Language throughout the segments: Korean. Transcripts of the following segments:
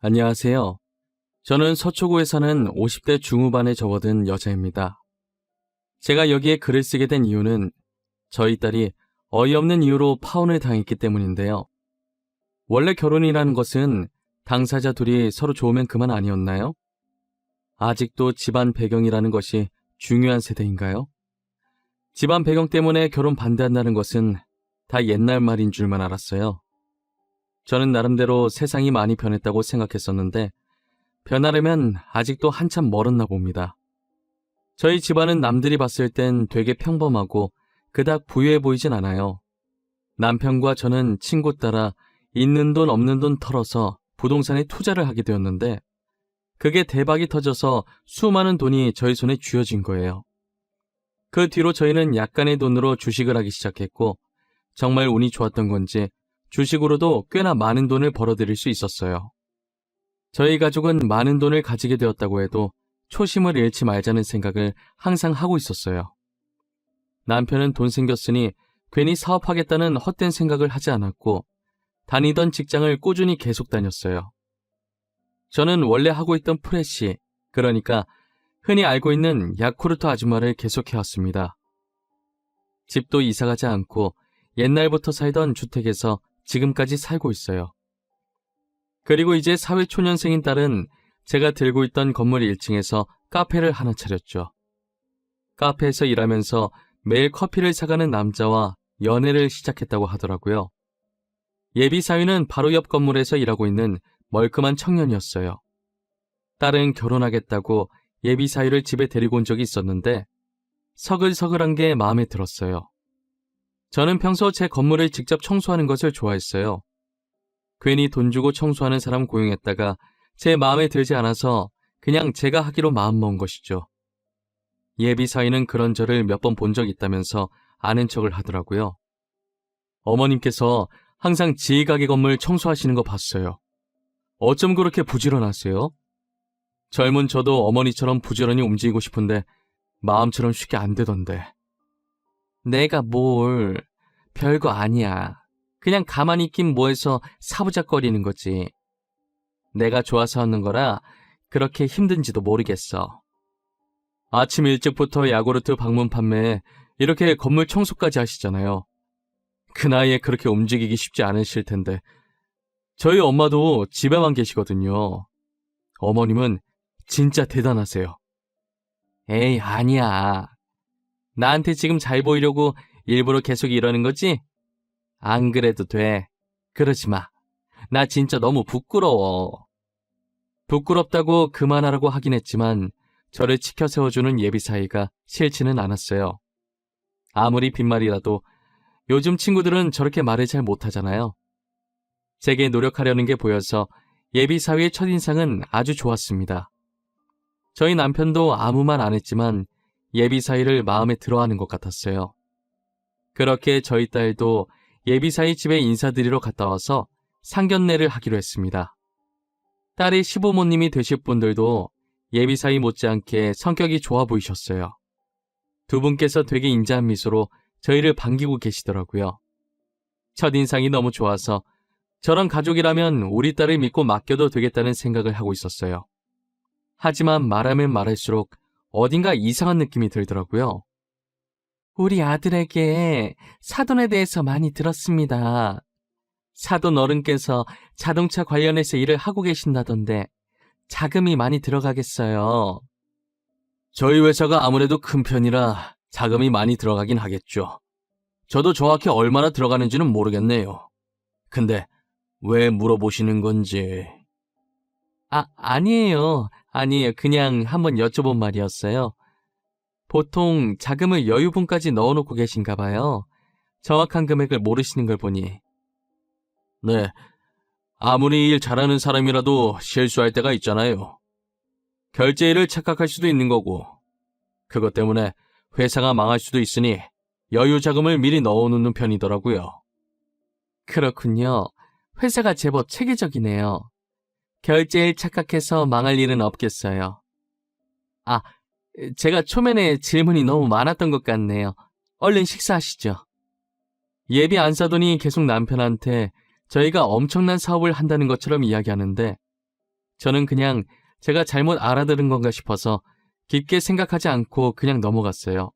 안녕하세요. 저는 서초구에 사는 50대 중후반에 접어든 여자입니다. 제가 여기에 글을 쓰게 된 이유는 저희 딸이 어이없는 이유로 파혼을 당했기 때문인데요. 원래 결혼이라는 것은 당사자 둘이 서로 좋으면 그만 아니었나요? 아직도 집안 배경이라는 것이 중요한 세대인가요? 집안 배경 때문에 결혼 반대한다는 것은 다 옛날 말인 줄만 알았어요. 저는 나름대로 세상이 많이 변했다고 생각했었는데 변하려면 아직도 한참 멀었나 봅니다. 저희 집안은 남들이 봤을 땐 되게 평범하고 그닥 부유해 보이진 않아요. 남편과 저는 친구 따라 있는 돈 없는 돈 털어서 부동산에 투자를 하게 되었는데 그게 대박이 터져서 수많은 돈이 저희 손에 쥐어진 거예요. 그 뒤로 저희는 약간의 돈으로 주식을 하기 시작했고 정말 운이 좋았던 건지 주식으로도 꽤나 많은 돈을 벌어들일 수 있었어요. 저희 가족은 많은 돈을 가지게 되었다고 해도 초심을 잃지 말자는 생각을 항상 하고 있었어요. 남편은 돈 생겼으니 괜히 사업하겠다는 헛된 생각을 하지 않았고 다니던 직장을 꾸준히 계속 다녔어요. 저는 원래 하고 있던 프레시, 그러니까 흔히 알고 있는 야쿠르트 아줌마를 계속해왔습니다. 집도 이사가지 않고 옛날부터 살던 주택에서 지금까지 살고 있어요. 그리고 이제 사회초년생인 딸은 제가 들고 있던 건물 1층에서 카페를 하나 차렸죠. 카페에서 일하면서 매일 커피를 사가는 남자와 연애를 시작했다고 하더라고요. 예비 사위는 바로 옆 건물에서 일하고 있는 멀끔한 청년이었어요. 딸은 결혼하겠다고 예비 사위를 집에 데리고 온 적이 있었는데 서글서글한 게 마음에 들었어요. 저는 평소 제 건물을 직접 청소하는 것을 좋아했어요. 괜히 돈 주고 청소하는 사람 고용했다가 제 마음에 들지 않아서 그냥 제가 하기로 마음먹은 것이죠. 예비 사위는 그런 저를 몇 번 본 적 있다면서 아는 척을 하더라고요. 어머님께서 항상 지희 가게 건물 청소하시는 거 봤어요. 어쩜 그렇게 부지런하세요? 젊은 저도 어머니처럼 부지런히 움직이고 싶은데 마음처럼 쉽게 안 되던데. 내가 뭘, 별거 아니야. 그냥 가만히 있긴 뭐해서 사부작거리는 거지. 내가 좋아서 하는 거라 그렇게 힘든지도 모르겠어. 아침 일찍부터 야구르트 방문 판매에 이렇게 건물 청소까지 하시잖아요. 그 나이에 그렇게 움직이기 쉽지 않으실 텐데. 저희 엄마도 집에만 계시거든요. 어머님은 진짜 대단하세요. 에이, 아니야. 나한테 지금 잘 보이려고 일부러 계속 이러는 거지? 안 그래도 돼. 그러지 마. 나 진짜 너무 부끄러워. 부끄럽다고 그만하라고 하긴 했지만 저를 치켜 세워주는 예비 사이가 싫지는 않았어요. 아무리 빈말이라도 요즘 친구들은 저렇게 말을 잘 못하잖아요. 제게 노력하려는 게 보여서 예비 사위의 첫인상은 아주 좋았습니다. 저희 남편도 아무 말 안 했지만 예비 사위를 마음에 들어하는 것 같았어요. 그렇게 저희 딸도 예비 사위 집에 인사드리러 갔다 와서 상견례를 하기로 했습니다. 딸의 시부모님이 되실 분들도 예비 사위 못지않게 성격이 좋아 보이셨어요. 두 분께서 되게 인자한 미소로 저희를 반기고 계시더라고요. 첫인상이 너무 좋아서 저런 가족이라면 우리 딸을 믿고 맡겨도 되겠다는 생각을 하고 있었어요. 하지만 말하면 말할수록 어딘가 이상한 느낌이 들더라고요. 우리 아들에게 사돈에 대해서 많이 들었습니다. 사돈 어른께서 자동차 관련해서 일을 하고 계신다던데 자금이 많이 들어가겠어요. 저희 회사가 아무래도 큰 편이라 자금이 많이 들어가긴 하겠죠. 저도 정확히 얼마나 들어가는지는 모르겠네요. 근데 왜 물어보시는 건지. 아니에요. 그냥 한번 여쭤본 말이었어요. 보통 자금을 여유분까지 넣어놓고 계신가 봐요. 정확한 금액을 모르시는 걸 보니. 네, 아무리 일 잘하는 사람이라도 실수할 때가 있잖아요. 결제일을 착각할 수도 있는 거고 그것 때문에 회사가 망할 수도 있으니 여유 자금을 미리 넣어놓는 편이더라고요. 그렇군요. 회사가 제법 체계적이네요. 결제일 착각해서 망할 일은 없겠어요. 제가 초면에 질문이 너무 많았던 것 같네요. 얼른 식사하시죠. 예비 안사돈이 계속 남편한테 저희가 엄청난 사업을 한다는 것처럼 이야기하는데 저는 그냥 제가 잘못 알아들은 건가 싶어서 깊게 생각하지 않고 그냥 넘어갔어요.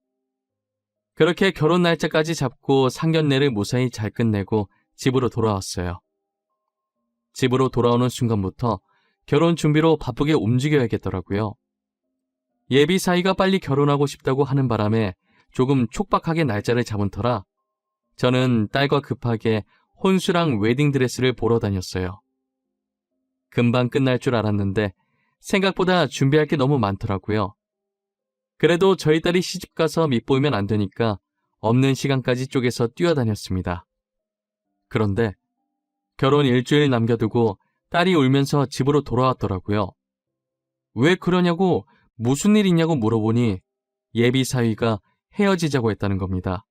그렇게 결혼 날짜까지 잡고 상견례를 무사히 잘 끝내고 집으로 돌아왔어요. 집으로 돌아오는 순간부터 결혼 준비로 바쁘게 움직여야겠더라고요. 예비 사이가 빨리 결혼하고 싶다고 하는 바람에 조금 촉박하게 날짜를 잡은 터라 저는 딸과 급하게 혼수랑 웨딩드레스를 보러 다녔어요. 금방 끝날 줄 알았는데 생각보다 준비할 게 너무 많더라고요. 그래도 저희 딸이 시집가서 밉보이면 안 되니까 없는 시간까지 쪼개서 뛰어다녔습니다. 그런데 결혼 일주일 남겨두고 딸이 울면서 집으로 돌아왔더라고요. 왜 그러냐고 무슨 일 있냐고 물어보니 예비 사위가 헤어지자고 했다는 겁니다.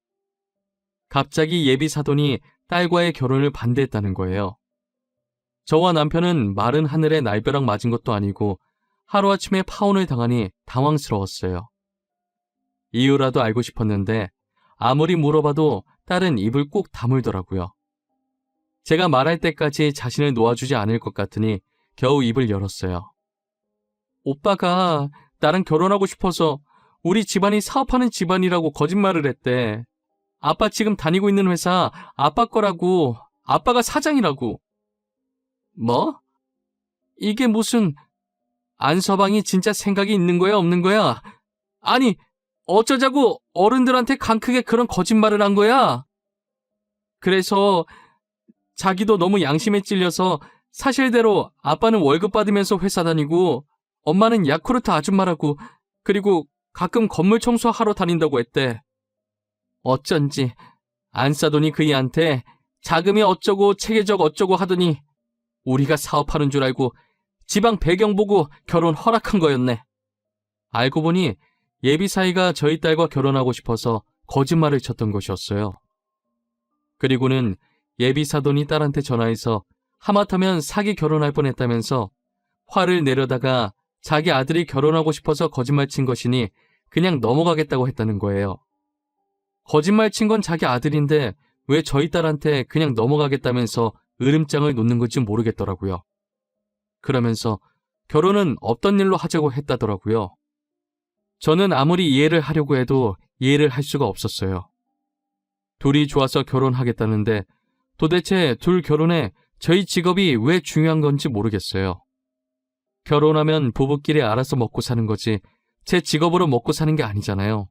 갑자기 예비 사돈이 딸과의 결혼을 반대했다는 거예요. 저와 남편은 마른 하늘에 날벼락 맞은 것도 아니고 하루아침에 파혼을 당하니 당황스러웠어요. 이유라도 알고 싶었는데 아무리 물어봐도 딸은 입을 꼭 다물더라고요. 제가 말할 때까지 자신을 놓아주지 않을 것 같으니 겨우 입을 열었어요. 오빠가 나랑 결혼하고 싶어서 우리 집안이 사업하는 집안이라고 거짓말을 했대. 아빠 지금 다니고 있는 회사 아빠 거라고, 아빠가 사장이라고. 뭐? 이게 무슨 안서방이 진짜 생각이 있는 거야 없는 거야? 아니 어쩌자고 어른들한테 강 크게 그런 거짓말을 한 거야? 그래서 자기도 너무 양심에 찔려서 사실대로 아빠는 월급 받으면서 회사 다니고 엄마는 야쿠르트 아줌마라고, 그리고 가끔 건물 청소하러 다닌다고 했대. 어쩐지 안싸돈이 그이한테 자금이 어쩌고 체계적 어쩌고 하더니 우리가 사업하는 줄 알고 지방 배경 보고 결혼 허락한 거였네. 알고 보니 예비 사이가 저희 딸과 결혼하고 싶어서 거짓말을 쳤던 것이었어요. 그리고는 예비 사돈이 딸한테 전화해서 하마터면 사기 결혼할 뻔했다면서 화를 내려다가 자기 아들이 결혼하고 싶어서 거짓말 친 것이니 그냥 넘어가겠다고 했다는 거예요. 거짓말 친 건 자기 아들인데 왜 저희 딸한테 그냥 넘어가겠다면서 으름장을 놓는 건지 모르겠더라고요. 그러면서 결혼은 없던 일로 하자고 했다더라고요. 저는 아무리 이해를 하려고 해도 이해를 할 수가 없었어요. 둘이 좋아서 결혼하겠다는데 도대체 둘 결혼에 저희 직업이 왜 중요한 건지 모르겠어요. 결혼하면 부부끼리 알아서 먹고 사는 거지 제 직업으로 먹고 사는 게 아니잖아요.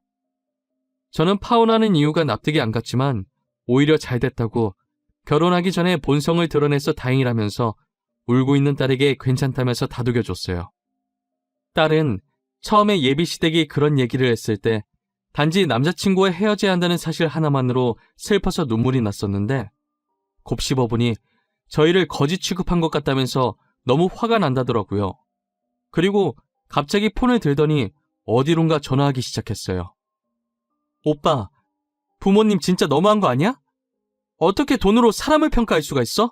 저는 파혼하는 이유가 납득이 안 갔지만 오히려 잘 됐다고 결혼하기 전에 본성을 드러내서 다행이라면서 울고 있는 딸에게 괜찮다면서 다독여줬어요. 딸은 처음에 예비 시댁이 그런 얘기를 했을 때 단지 남자친구와 헤어져야 한다는 사실 하나만으로 슬퍼서 눈물이 났었는데 곱씹어보니 저희를 거지 취급한 것 같다면서 너무 화가 난다더라고요. 그리고 갑자기 폰을 들더니 어디론가 전화하기 시작했어요. 오빠, 부모님 진짜 너무한 거 아니야? 어떻게 돈으로 사람을 평가할 수가 있어?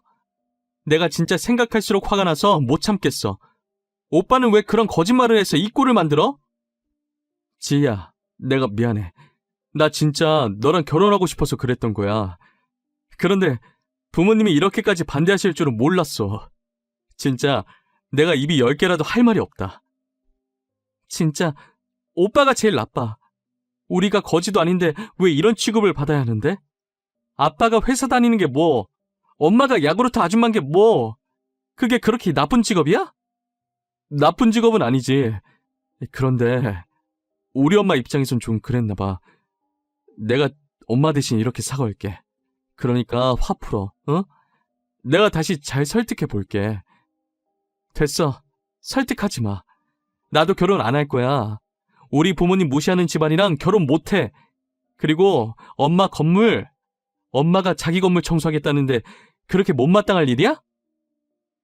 내가 진짜 생각할수록 화가 나서 못 참겠어. 오빠는 왜 그런 거짓말을 해서 이 꼴을 만들어? 지희야, 내가 미안해. 나 진짜 너랑 결혼하고 싶어서 그랬던 거야. 그런데 부모님이 이렇게까지 반대하실 줄은 몰랐어. 진짜 내가 입이 10개라도 할 말이 없다. 진짜 오빠가 제일 나빠. 우리가 거지도 아닌데 왜 이런 취급을 받아야 하는데? 아빠가 회사 다니는 게 뭐? 엄마가 야구르트 아줌마인 게 뭐? 그게 그렇게 나쁜 직업이야? 나쁜 직업은 아니지. 그런데 우리 엄마 입장에선 좀 그랬나 봐. 내가 엄마 대신 이렇게 사과할게. 그러니까 화 풀어, 어? 내가 다시 잘 설득해 볼게. 됐어. 설득하지 마. 나도 결혼 안 할 거야. 우리 부모님 무시하는 집안이랑 결혼 못 해. 그리고 엄마 건물, 엄마가 자기 건물 청소하겠다는데 그렇게 못마땅할 일이야?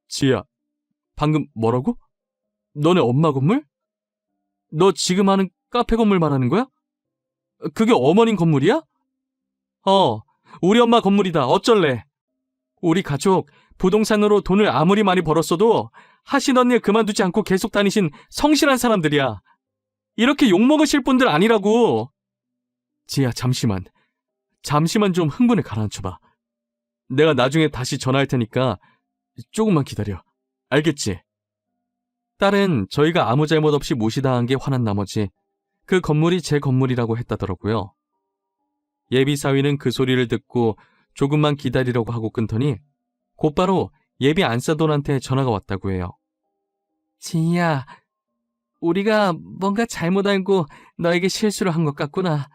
지희야, 방금 뭐라고? 너네 엄마 건물? 너 지금 하는 카페 건물 말하는 거야? 그게 어머님 건물이야? 우리 엄마 건물이다. 어쩔래? 우리 가족 부동산으로 돈을 아무리 많이 벌었어도 하시던 일 그만두지 않고 계속 다니신 성실한 사람들이야. 이렇게 욕먹으실 분들 아니라고. 지희야, 잠시만 좀 흥분을 가라앉혀봐. 내가 나중에 다시 전화할 테니까 조금만 기다려. 알겠지? 딸은 저희가 아무 잘못 없이 무시당한 게 화난 나머지 그 건물이 제 건물이라고 했다더라고요. 예비 사위는 그 소리를 듣고 조금만 기다리려고 하고 끊더니 곧바로 예비 안사돈한테 전화가 왔다고 해요. 지희야, 우리가 뭔가 잘못 알고 너에게 실수를 한 것 같구나.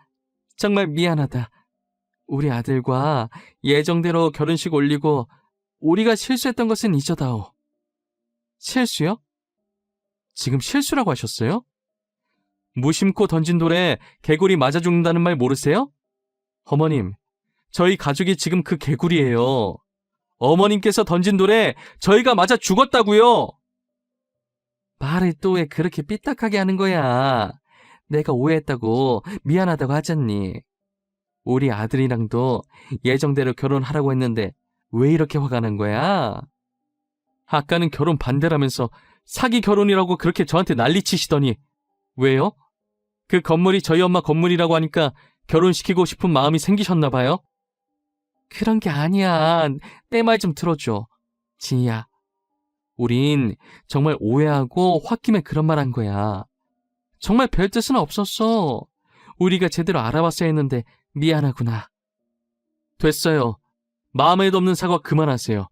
정말 미안하다. 우리 아들과 예정대로 결혼식 올리고 우리가 실수했던 것은 잊어다오. 실수요? 지금 실수라고 하셨어요? 무심코 던진 돌에 개구리 맞아 죽는다는 말 모르세요? 어머님, 저희 가족이 지금 그 개구리예요. 어머님께서 던진 돌에 저희가 맞아 죽었다고요. 말을 또 왜 그렇게 삐딱하게 하는 거야? 내가 오해했다고 미안하다고 하잖니. 우리 아들이랑도 예정대로 결혼하라고 했는데 왜 이렇게 화가 난 거야? 아까는 결혼 반대라면서 사기 결혼이라고 그렇게 저한테 난리치시더니 왜요? 그 건물이 저희 엄마 건물이라고 하니까 결혼시키고 싶은 마음이 생기셨나 봐요? 그런 게 아니야. 내 말 좀 들어줘. 지희야, 우린 정말 오해하고 홧김에 그런 말 한 거야. 정말 별 뜻은 없었어. 우리가 제대로 알아봤어야 했는데 미안하구나. 됐어요. 마음에도 없는 사과 그만하세요.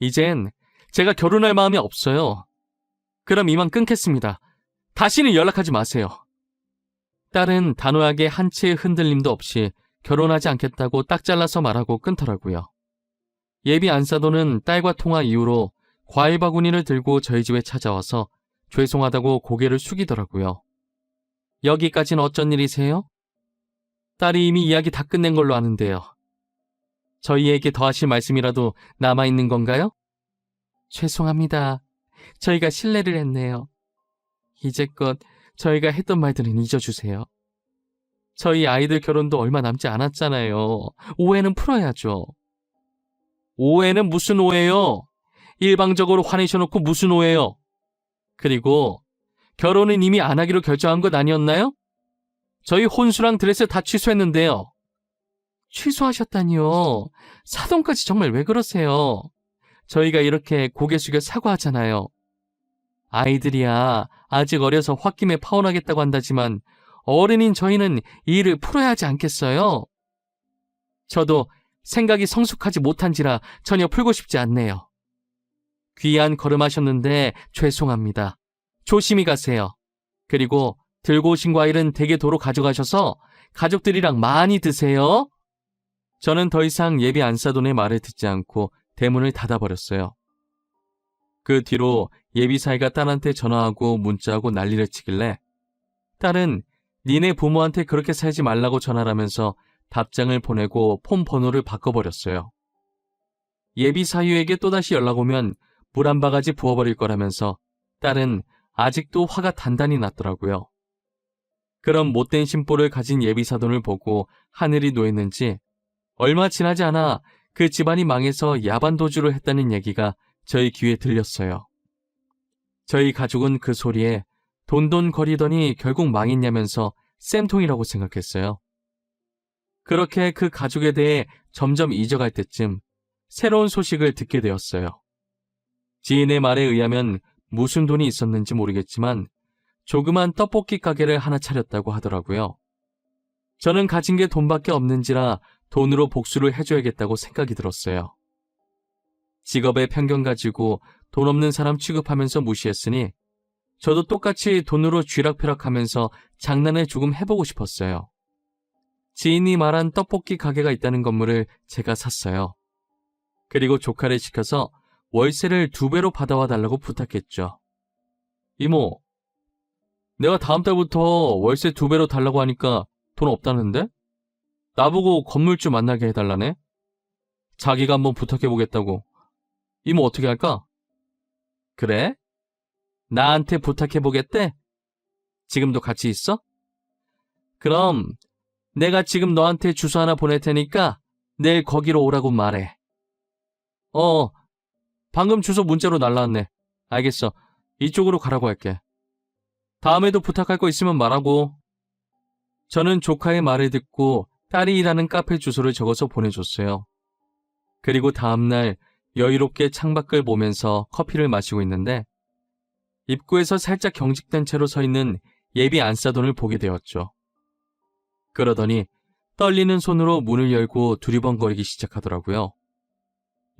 이젠 제가 결혼할 마음이 없어요. 그럼 이만 끊겠습니다. 다시는 연락하지 마세요. 딸은 단호하게 한 치의 흔들림도 없이 결혼하지 않겠다고 딱 잘라서 말하고 끊더라고요. 예비 안사돈은 딸과 통화 이후로 과일 바구니를 들고 저희 집에 찾아와서 죄송하다고 고개를 숙이더라고요. 여기까지는 어쩐 일이세요? 딸이 이미 이야기 다 끝낸 걸로 아는데요. 저희에게 더 하실 말씀이라도 남아있는 건가요? 죄송합니다. 저희가 실례를 했네요. 이제껏 저희가 했던 말들은 잊어주세요. 저희 아이들 결혼도 얼마 남지 않았잖아요. 오해는 풀어야죠. 오해는 무슨 오해요? 일방적으로 화내셔놓고 무슨 오해요? 그리고 결혼은 이미 안 하기로 결정한 것 아니었나요? 저희 혼수랑 드레스 다 취소했는데요. 취소하셨다니요. 사돈까지 정말 왜 그러세요? 저희가 이렇게 고개 숙여 사과하잖아요. 아이들이야 아직 어려서 홧김에 파혼하겠다고 한다지만 어른인 저희는 이 일을 풀어야 하지 않겠어요? 저도 생각이 성숙하지 못한지라 전혀 풀고 싶지 않네요. 귀한 걸음하셨는데 죄송합니다. 조심히 가세요. 그리고 들고 오신 과일은 댁에 도로 가져가셔서 가족들이랑 많이 드세요. 저는 더 이상 예비 안사돈의 말을 듣지 않고 대문을 닫아버렸어요. 그 뒤로 예비 사이가 딸한테 전화하고 문자하고 난리를 치길래 딸은 니네 부모한테 그렇게 살지 말라고 전화하면서 답장을 보내고 폰 번호를 바꿔버렸어요. 예비 사유에게 또다시 연락 오면 물 한 바가지 부어버릴 거라면서 딸은 아직도 화가 단단히 났더라고요. 그런 못된 심보를 가진 예비 사돈을 보고 하늘이 놓였는지 얼마 지나지 않아 그 집안이 망해서 야반도주를 했다는 얘기가 저희 귀에 들렸어요. 저희 가족은 그 소리에 돈돈거리더니 결국 망했냐면서 쌤통이라고 생각했어요. 그렇게 그 가족에 대해 점점 잊어갈 때쯤 새로운 소식을 듣게 되었어요. 지인의 말에 의하면 무슨 돈이 있었는지 모르겠지만 조그만 떡볶이 가게를 하나 차렸다고 하더라고요. 저는 가진 게 돈밖에 없는지라 돈으로 복수를 해줘야겠다고 생각이 들었어요. 직업의 편견 가지고 돈 없는 사람 취급하면서 무시했으니 저도 똑같이 돈으로 쥐락펴락하면서 장난을 조금 해보고 싶었어요. 지인이 말한 떡볶이 가게가 있다는 건물을 제가 샀어요. 그리고 조카를 시켜서 월세를 2배로 받아와 달라고 부탁했죠. 이모, 내가 다음 달부터 월세 2배로 달라고 하니까 돈 없다는데? 나보고 건물주 만나게 해달라네? 자기가 한번 부탁해보겠다고. 이모 어떻게 할까? 그래? 나한테 부탁해보겠대? 지금도 같이 있어? 그럼 내가 지금 너한테 주소 하나 보낼 테니까 내일 거기로 오라고 말해. 방금 주소 문자로 날라왔네. 알겠어. 이쪽으로 가라고 할게. 다음에도 부탁할 거 있으면 말하고. 저는 조카의 말을 듣고 딸이 일하는 카페 주소를 적어서 보내줬어요. 그리고 다음날 여유롭게 창밖을 보면서 커피를 마시고 있는데 입구에서 살짝 경직된 채로 서 있는 예비 안사돈을 보게 되었죠. 그러더니 떨리는 손으로 문을 열고 두리번거리기 시작하더라고요.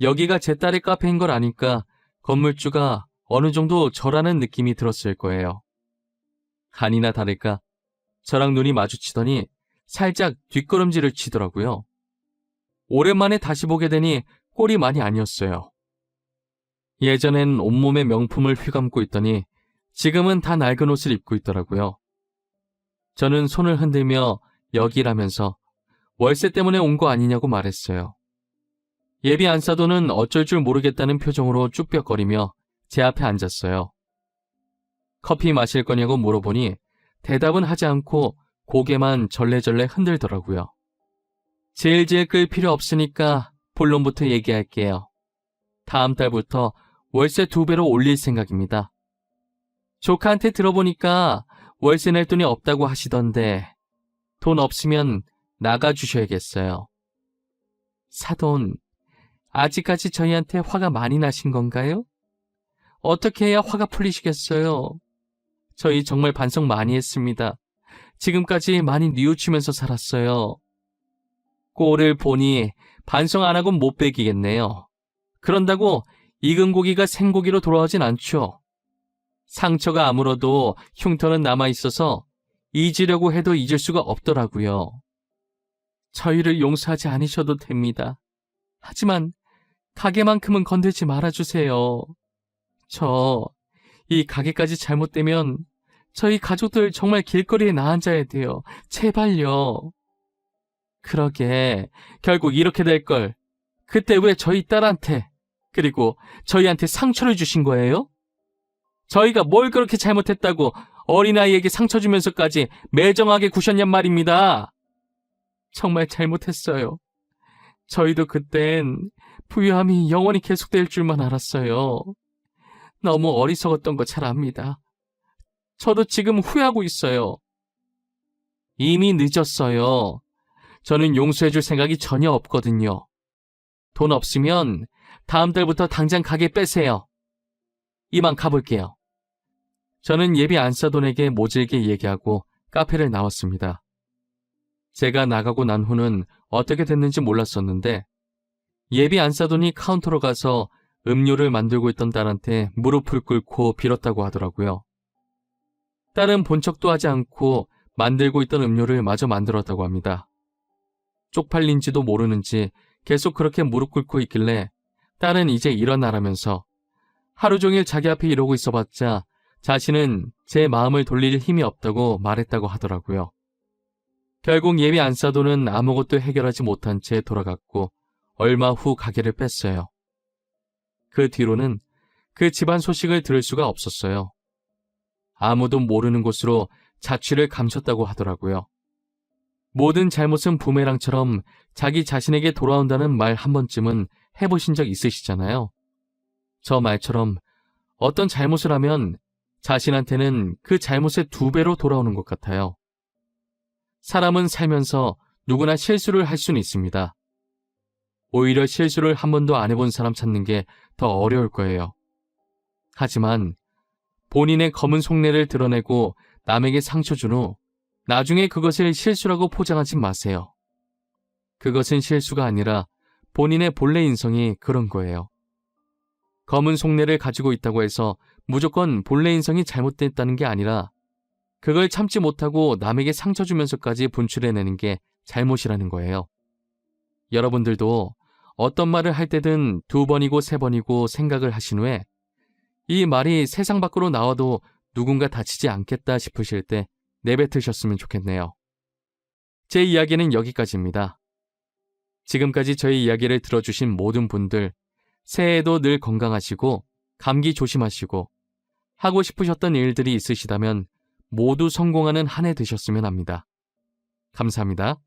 여기가 제 딸의 카페인 걸 아니까 건물주가 어느 정도 저라는 느낌이 들었을 거예요. 아니나 다를까 저랑 눈이 마주치더니 살짝 뒷걸음질을 치더라고요. 오랜만에 다시 보게 되니 꼴이 많이 아니었어요. 예전엔 온몸에 명품을 휘감고 있더니 지금은 다 낡은 옷을 입고 있더라고요. 저는 손을 흔들며 여기라면서 월세 때문에 온 거 아니냐고 말했어요. 예비 안사돈은 어쩔 줄 모르겠다는 표정으로 쭈뼛거리며 제 앞에 앉았어요. 커피 마실 거냐고 물어보니 대답은 하지 않고 고개만 절레절레 흔들더라고요. 질질 끌 필요 없으니까 본론부터 얘기할게요. 다음 달부터 월세 2배로 올릴 생각입니다. 조카한테 들어보니까 월세 낼 돈이 없다고 하시던데 돈 없으면 나가주셔야겠어요. 사돈, 아직까지 저희한테 화가 많이 나신 건가요? 어떻게 해야 화가 풀리시겠어요? 저희 정말 반성 많이 했습니다. 지금까지 많이 뉘우치면서 살았어요. 꼴을 보니 반성 안 하곤 못 베기겠네요. 그런다고 익은 고기가 생고기로 돌아오진 않죠. 상처가 아물어도 흉터는 남아있어서 잊으려고 해도 잊을 수가 없더라고요. 저희를 용서하지 않으셔도 됩니다. 하지만 가게만큼은 건들지 말아주세요. 이 가게까지 잘못되면 저희 가족들 정말 길거리에 나앉아야 돼요. 제발요. 그러게 결국 이렇게 될 걸. 그때 왜 저희 딸한테 그리고 저희한테 상처를 주신 거예요? 저희가 뭘 그렇게 잘못했다고 어린아이에게 상처 주면서까지 매정하게 구셨냔 말입니다. 정말 잘못했어요. 저희도 그땐 부유함이 영원히 계속될 줄만 알았어요. 너무 어리석었던 거 잘 압니다. 저도 지금 후회하고 있어요. 이미 늦었어요. 저는 용서해줄 생각이 전혀 없거든요. 돈 없으면 다음 달부터 당장 가게 빼세요. 이만 가볼게요. 저는 예비 안사돈에게 모질게 얘기하고 카페를 나왔습니다. 제가 나가고 난 후는 어떻게 됐는지 몰랐었는데 예비 안사돈이 카운터로 가서 음료를 만들고 있던 딸한테 무릎을 꿇고 빌었다고 하더라고요. 딸은 본 척도 하지 않고 만들고 있던 음료를 마저 만들었다고 합니다. 쪽팔린지도 모르는지 계속 그렇게 무릎 꿇고 있길래 딸은 이제 일어나라면서 하루 종일 자기 앞에 이러고 있어봤자 자신은 제 마음을 돌릴 힘이 없다고 말했다고 하더라고요. 결국 예비 안사돈은 아무것도 해결하지 못한 채 돌아갔고 얼마 후 가게를 뺐어요. 그 뒤로는 그 집안 소식을 들을 수가 없었어요. 아무도 모르는 곳으로 자취를 감췄다고 하더라고요. 모든 잘못은 부메랑처럼 자기 자신에게 돌아온다는 말 한 번쯤은 해보신 적 있으시잖아요. 저 말처럼 어떤 잘못을 하면 자신한테는 그 잘못의 2배로 돌아오는 것 같아요. 사람은 살면서 누구나 실수를 할 수는 있습니다. 오히려 실수를 한 번도 안 해본 사람 찾는 게 더 어려울 거예요. 하지만 본인의 검은 속내를 드러내고 남에게 상처 준 후 나중에 그것을 실수라고 포장하지 마세요. 그것은 실수가 아니라 본인의 본래 인성이 그런 거예요. 검은 속내를 가지고 있다고 해서 무조건 본래 인성이 잘못됐다는 게 아니라 그걸 참지 못하고 남에게 상처 주면서까지 분출해내는 게 잘못이라는 거예요. 여러분들도 어떤 말을 할 때든 2번이고 3번이고 생각을 하신 후에 이 말이 세상 밖으로 나와도 누군가 다치지 않겠다 싶으실 때 내뱉으셨으면 좋겠네요. 제 이야기는 여기까지입니다. 지금까지 저희 이야기를 들어주신 모든 분들, 새해에도 늘 건강하시고 감기 조심하시고 하고 싶으셨던 일들이 있으시다면 모두 성공하는 한 해 되셨으면 합니다. 감사합니다.